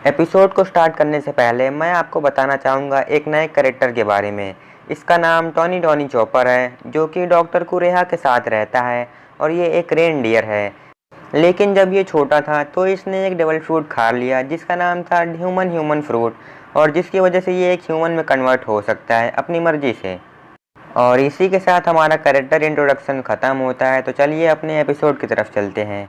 Episode को start करने से पहले मैं आपको बताना चाहूँगा एक नए कैरेक्टर के बारे में। इसका नाम टॉनी डॉनी चॉपर है, जो कि डॉक्टर कुरेहा के साथ रहता है और ये एक रेनडियर है। लेकिन जब ये छोटा था तो इसने एक डेविल फ्रूट खा लिया जिसका नाम था ह्यूमन फ्रूट, और जिसकी वजह से ये एक ह्यूमन में कन्वर्ट हो सकता है अपनी मर्जी से। और इसी के साथ हमारा कैरेक्टर इंट्रोडक्शन ख़त्म होता है। तो चलिए अपने एपिसोड की तरफ चलते हैं।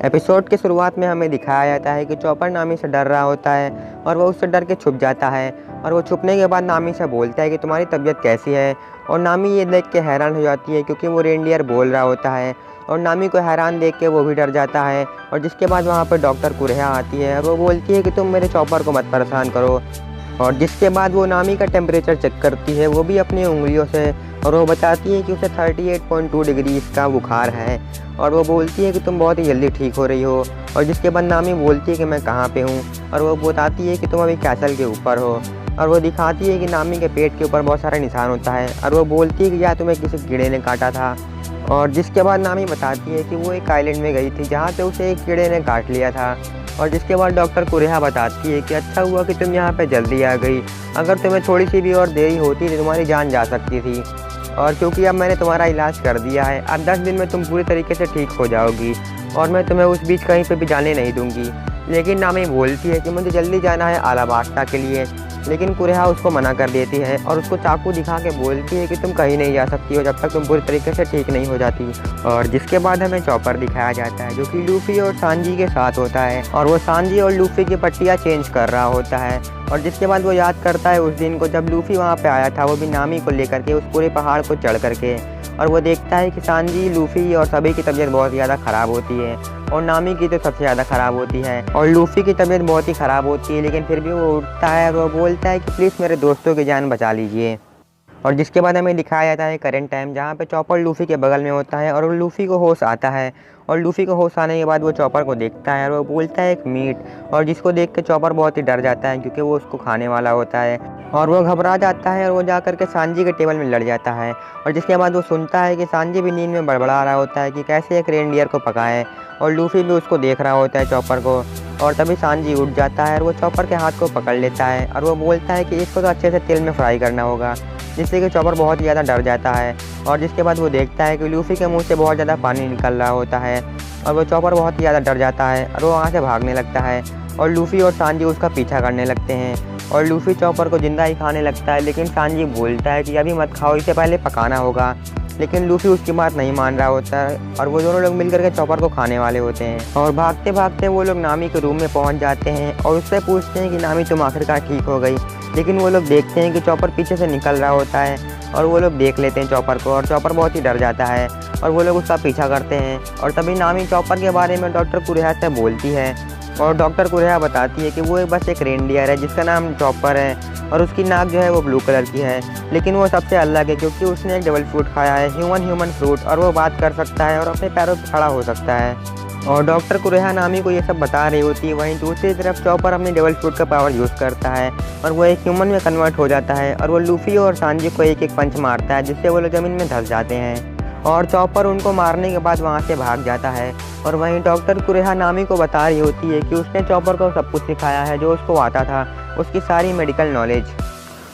एपिसोड की शुरुआत में हमें दिखाया जाता है कि चॉपर नामी से डर रहा होता है और वह उससे डर के छुप जाता है, और वो छुपने के बाद नामी से बोलता है कि तुम्हारी तबीयत कैसी है। और नामी ये देख के हैरान हो जाती है क्योंकि वो रेनडियर बोल रहा होता है, और नामी को हैरान देख के वो भी डर जाता है। और जिसके बाद वहाँ पर डॉक्टर कुरेहा आती है और वो बोलती है कि तुम मेरे चॉपर को मत परेशान करो। और जिसके बाद वो नामी का टेम्परेचर चेक करती है, वो भी अपनी उंगलियों से, और वो बताती है कि उसे 38.2 डिग्री इसका बुखार है। और वो बोलती है कि तुम बहुत ही जल्दी ठीक हो रही हो। और जिसके बाद नामी बोलती है कि मैं कहाँ पे हूँ, और वो बताती है कि तुम अभी कैसल के ऊपर हो। और वो दिखाती है कि नामी के पेट के ऊपर बहुत सारा निशान होता है, और वो बोलती है कि या तुम्हें किसी कीड़े ने काटा था। और जिसके बाद नामी बताती है कि वो एक आइलैंड में गई थी जहाँ पे उसे एक कीड़े ने काट लिया था। और जिसके बाद डॉक्टर कुरेहा बताती है कि अच्छा हुआ कि तुम यहाँ पे जल्दी आ गई, अगर तुम्हें थोड़ी सी भी और देरी होती तो तुम्हारी जान जा सकती थी। और क्योंकि अब मैंने तुम्हारा इलाज कर दिया है, अब 10 दिन में तुम पूरी तरीके से ठीक हो जाओगी, और मैं तुम्हें उस बीच कहीं पे भी जाने नहीं दूंगी। लेकिन नामी बोलती है कि मुझे जल्दी जाना है आलाबास्ता के लिए, लेकिन कुरेहा उसको मना कर देती है और उसको चाकू दिखा के बोलती है कि तुम कहीं नहीं जा सकती हो जब तक तुम पूरी तरीके से ठीक नहीं हो जाती। और जिसके बाद हमें चॉपर दिखाया जाता है जो कि लूफी और सांजी के साथ होता है, और वो सांजी और लूफी की पट्टियाँ चेंज कर रहा होता है। और जिसके बाद वो याद करता है उस दिन को जब लूफी वहाँ पे आया था, वो भी नामी को लेकर के उस पूरे पहाड़ को चढ़ करके। और वो देखता है कि सांजी, लूफी और सभी की तबीयत बहुत ज़्यादा ख़राब होती है, और नामी की तो सबसे ज़्यादा ख़राब होती है, और लूफी की तबीयत बहुत ही ख़राब होती है। लेकिन फिर भी वो उठता है और वो बोलता है कि प्लीज़ मेरे दोस्तों की जान बचा लीजिए। और जिसके बाद हमें दिखाया जाता है करंट टाइम, जहाँ पे चॉपर लूफी के बगल में होता है, और लूफी को होश आता है। और लूफी को होश आने के बाद वो चॉपर को देखता है और वो बोलता है एक मीट, और जिसको देख के चॉपर बहुत ही डर जाता है क्योंकि वो उसको खाने वाला होता है। और वो घबरा जाता है और वो जा के सांजी के टेबल में लड़ जाता है। और जिसके बाद वो सुनता है कि सांजी भी नींद में बड़बड़ा रहा होता है कि कैसे एक रेनडियर को पकाए, और लूफी भी उसको देख रहा होता है चॉपर को। और तभी सांजी उठ जाता है और वो चॉपर के हाथ को पकड़ लेता है, और वो बोलता है कि इसको तो अच्छे से तेल में फ्राई करना होगा, जिससे कि चॉपर बहुत ही ज़्यादा डर जाता है। और जिसके बाद वो देखता है कि लूफी के मुंह से बहुत ज़्यादा पानी निकल रहा होता है, और वो चॉपर बहुत ही ज़्यादा डर जाता है और वो वहाँ से भागने लगता है। और लूफी और सांजी उसका पीछा करने लगते हैं, और लूफी चॉपर को जिंदा ही खाने लगता है। लेकिन सांजी बोलता है कि अभी मत खाओ, इसे पहले पकाना होगा। लेकिन लूफी उसकी बात नहीं मान रहा होता है, और वो दोनों लोग मिलकर के चॉपर को खाने वाले होते हैं। और भागते भागते वो लोग नामी के रूम में पहुंच जाते हैं और उससे पूछते हैं कि नामी तुम आखिरकार ठीक हो गई। लेकिन वो लोग देखते हैं कि चॉपर पीछे से निकल रहा होता है, और वो लोग देख लेते हैं चॉपर को, और चॉपर बहुत ही डर जाता है, और वो लोग उसका पीछा करते हैं। और तभी नामी चॉपर के बारे में डॉक्टर कुरेहा से बोलती है, और डॉक्टर कुरेहा बताती है कि वो बस एक रेनडियर है जिसका नाम चॉपर है, और उसकी नाक जो है वो ब्लू कलर की है। लेकिन वो सबसे अलग है क्योंकि उसने एक डेविल फ्रूट खाया है, ह्यूमन फ्रूट, और वो बात कर सकता है और अपने पैरों पर खड़ा हो सकता है। और डॉक्टर कुरेहा नामी को ये सब बता रही होती है। वहीं दूसरी तरफ चॉपर अपनी डेविल फ्रूट का पावर यूज़ करता है और वो एक ह्यूमन में कन्वर्ट हो जाता है, और वो लूफी और सांजी को एक एक पंच मारता है जिससे वो लोग ज़मीन में धंस जाते हैं। और चॉपर उनको मारने के बाद वहाँ से भाग जाता है। और वहीं डॉक्टर कुरेहा नामी को बता रही होती है कि उसने चॉपर को सब कुछ सिखाया है जो उसको आता था, उसकी सारी मेडिकल नॉलेज।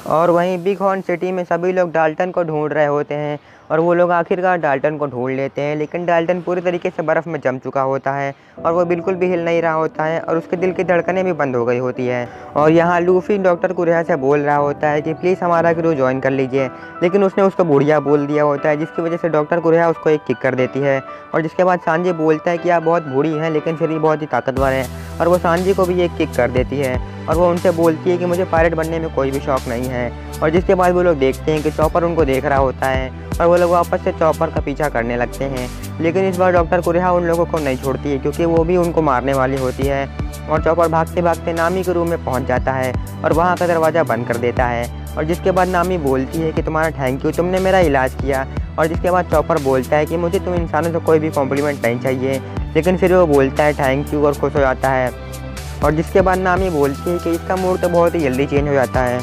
और वहीं बिग हॉर्न सिटी में सभी लोग डाल्टन को ढूंढ रहे होते हैं, और वो लोग आखिरकार डाल्टन को ढूंढ लेते हैं। लेकिन डाल्टन पूरी तरीके से बर्फ़ में जम चुका होता है, और वो बिल्कुल भी हिल नहीं रहा होता है, और उसके दिल की धड़कनें भी बंद हो गई होती है। और यहाँ लूफी डॉक्टर कुरेहा से बोल रहा होता है कि प्लीज़ हमारा क्रू ज्वाइन कर लीजिए, लेकिन उसने उसको बुढ़िया बोल दिया होता है, जिसकी वजह से डॉक्टर कुरेहा उसको एक किक कर देती है। और जिसके बाद सांजी बोलता है कि आप बहुत बूढ़ी हैं लेकिन फिर भी बहुत ही ताकतवर हैं, और वो सांजी को भी एक किक कर देती है। और वो उनसे बोलती है कि मुझे पायलट बनने में कोई भी शौक़ नहीं है। और जिसके बाद वो लोग देखते हैं कि चॉपर उनको देख रहा होता है, और वो लोग वापस से चॉपर का पीछा करने लगते हैं। लेकिन इस बार डॉक्टर कुरेहा उन लोगों को नहीं छोड़ती है क्योंकि वो भी उनको मारने वाली होती है। और चॉपर भागते भागते नामी के रूम में पहुंच जाता है और वहां का दरवाज़ा बंद कर देता है। और जिसके बाद नामी बोलती है कि तुम्हारा थैंक यू, तुमने मेरा इलाज किया। और जिसके बाद चॉपर बोलता है कि मुझे तुम इंसानों से कोई भी कॉम्प्लीमेंट नहीं चाहिए, लेकिन फिर वो बोलता है थैंक यू और खुश हो जाता है। और जिसके बाद नामी बोलती है कि इसका मूड तो बहुत ही जल्दी चेंज हो जाता है।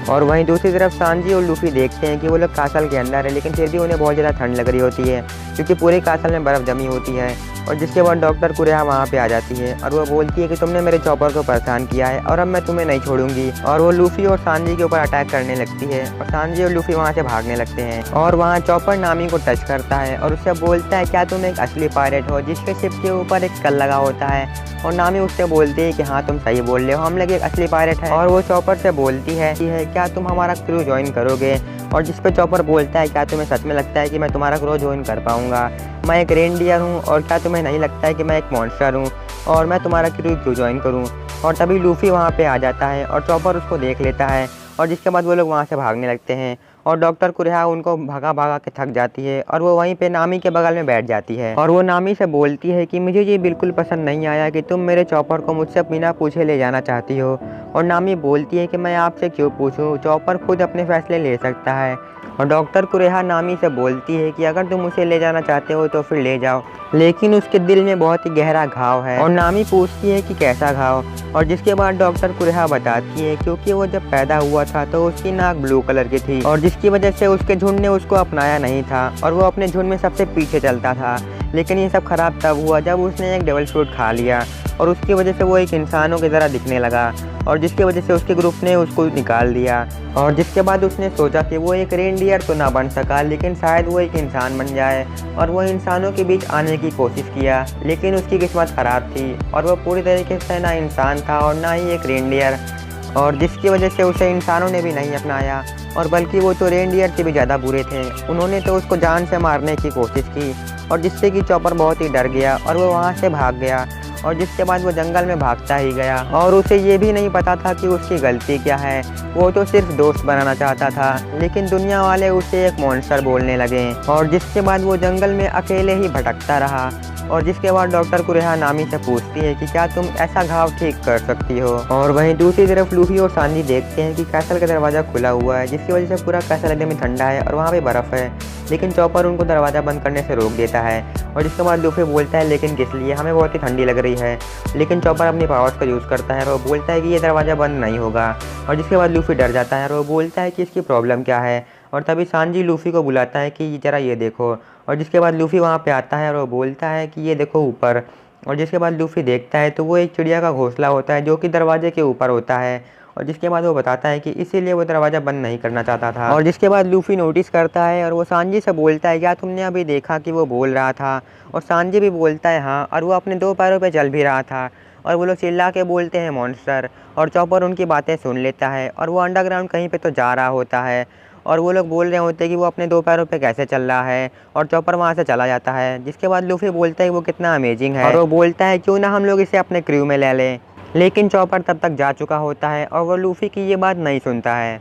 और वहीं दूसरी तरफ सांजी और लूफी देखते हैं कि वो लोग कासल के अंदर है, लेकिन फिर भी उन्हें बहुत ज़्यादा ठंड लग रही होती है क्योंकि पूरे कासल में बर्फ़ जमी होती है। और जिसके बाद डॉक्टर कुरेहा वहाँ पे आ जाती है और वो बोलती है कि तुमने मेरे चॉपर को परेशान किया है और अब मैं तुम्हें नहीं छोड़ूंगी। और वो लूफी और सांजी के ऊपर अटैक करने लगती है और सांजी और लूफी वहाँ से भागने लगते हैं। और वहाँ चॉपर नामी को टच करता है और उससे बोलता है क्या तुम एक असली पायलट हो जिसके शिप के ऊपर एक कल लगा होता है। और नामी उससे बोलती है कि हाँ तुम सही बोल रहे हो, हम लोग एक असली पायलट है। और वो चॉपर से बोलती है कि क्या तुम हमारा क्रू ज्वाइन करोगे। और जिस पे चॉपर बोलता है क्या तुम्हें सच में लगता है कि मैं तुम्हारा क्रू ज्वाइन कर पाऊंगा, मैं एक रेनडियर हूँ और क्या तुम्हें नहीं लगता है कि मैं एक मॉन्स्टर हूँ और मैं तुम्हारा क्रू ज्वाइन करूँ। और तभी लूफी वहाँ पे आ जाता है और चॉपर उसको देख लेता है और जिसके बाद वो लोग वहाँ से भागने लगते हैं। और डॉक्टर कुरेहा उनको भगा भगा के थक जाती है और वो वहीं पे नामी के बगल में बैठ जाती है और वो नामी से बोलती है कि मुझे ये बिल्कुल पसंद नहीं आया कि तुम मेरे चॉपर को मुझसे बिना पूछे ले जाना चाहती हो। और नामी बोलती है कि मैं आपसे क्यों पूछूं, चॉपर खुद अपने फैसले ले सकता है। और डॉक्टर कुरेहा नामी से बोलती है कि अगर तुम उसे ले जाना चाहते हो तो फिर ले जाओ, लेकिन उसके दिल में बहुत ही गहरा घाव है। और नामी पूछती है कि कैसा घाव। और जिसके बाद डॉक्टर कुरेहा बताती है क्योंकि वो जब पैदा हुआ था तो उसकी नाक ब्लू कलर की थी और जिसकी वजह से उसके झुंड ने उसको अपनाया नहीं था और वो अपने झुंड में सबसे पीछे चलता था। लेकिन ये सब खराब तब हुआ जब उसने एक डेविल फ्रूट खा लिया और उसकी वजह से वो एक इंसानों की तरह दिखने लगा और जिसकी वजह से उसके ग्रुप ने उसको निकाल दिया। और जिसके बाद उसने सोचा कि वो एक रेनडियर तो ना बन सका लेकिन शायद वो एक इंसान बन जाए और वो इंसानों के बीच आने की कोशिश किया, लेकिन उसकी किस्मत ख़राब थी और वो पूरी तरीके से ना इंसान था और ना ही एक रेनडियर। और जिसकी वजह से उसे इंसानों ने भी नहीं अपनाया और बल्कि वो तो रेनडियर से भी ज़्यादा बुरे थे, उन्होंने तो उसको जान से मारने की कोशिश की और जिससे कि चॉपर बहुत ही डर गया और वो वहाँ से भाग गया। और जिसके बाद वो जंगल में भागता ही गया और उसे ये भी नहीं पता था कि उसकी गलती क्या है, वो तो सिर्फ दोस्त बनाना चाहता था, लेकिन दुनिया वाले उसे एक मॉन्स्टर बोलने लगे। और जिसके बाद वो जंगल में अकेले ही भटकता रहा। और जिसके बाद डॉक्टर कुरेहा नामी से पूछती है कि क्या तुम ऐसा घाव ठीक कर सकती हो। और वहीं दूसरी तरफ लूफी और सांजी देखते हैं कि कैसल का दरवाज़ा खुला हुआ है जिसकी वजह से पूरा कैसल एकदम ही ठंडा है और वहाँ पे बर्फ़ है, लेकिन चॉपर उनको दरवाज़ा बंद करने से रोक देता है। और जिसके बाद लूफी बोलता है लेकिन किस लिए, हमें बहुत ही ठंडी लग रही है, लेकिन चॉपर अपनी पावर्स का यूज़ करता है और वो बोलता है कि ये दरवाज़ा बंद नहीं होगा। और जिसके बाद लूफी डर जाता है और वो बोलता है कि इसकी प्रॉब्लम क्या है। और तभी सांजी लूफी को बुलाता है कि ज़रा ये देखो। और जिसके बाद लूफी वहाँ पे आता है और वो बोलता है कि ये देखो ऊपर। और जिसके बाद लूफी देखता है तो वो एक चिड़िया का घोंसला होता है जो कि दरवाजे के ऊपर होता है। और जिसके बाद वो बताता है कि इसीलिए वो दरवाज़ा बंद नहीं करना चाहता था। और जिसके बाद लूफी नोटिस करता है और वो सांजी से बोलता है क्या तुमने अभी देखा कि वो बोल रहा था। और सांजी भी बोलता है हाँ, और वो अपने दो पैरों पे चल भी रहा था। और वो लोग चिल्ला के बोलते हैं मॉन्स्टर। और चॉपर उनकी बातें सुन लेता है और वो अंडरग्राउंड कहीं पे तो जा रहा होता है और वो लोग बोल रहे होते हैं कि वो अपने दो पैरों पे कैसे चल रहा है। और चॉपर वहाँ से चला जाता है। जिसके बाद लूफी बोलता है कि वो कितना अमेजिंग है और वो बोलता है क्यों ना हम लोग इसे अपने क्रू में ले लें, लेकिन चॉपर तब तक जा चुका होता है और वो लूफी की ये बात नहीं सुनता है।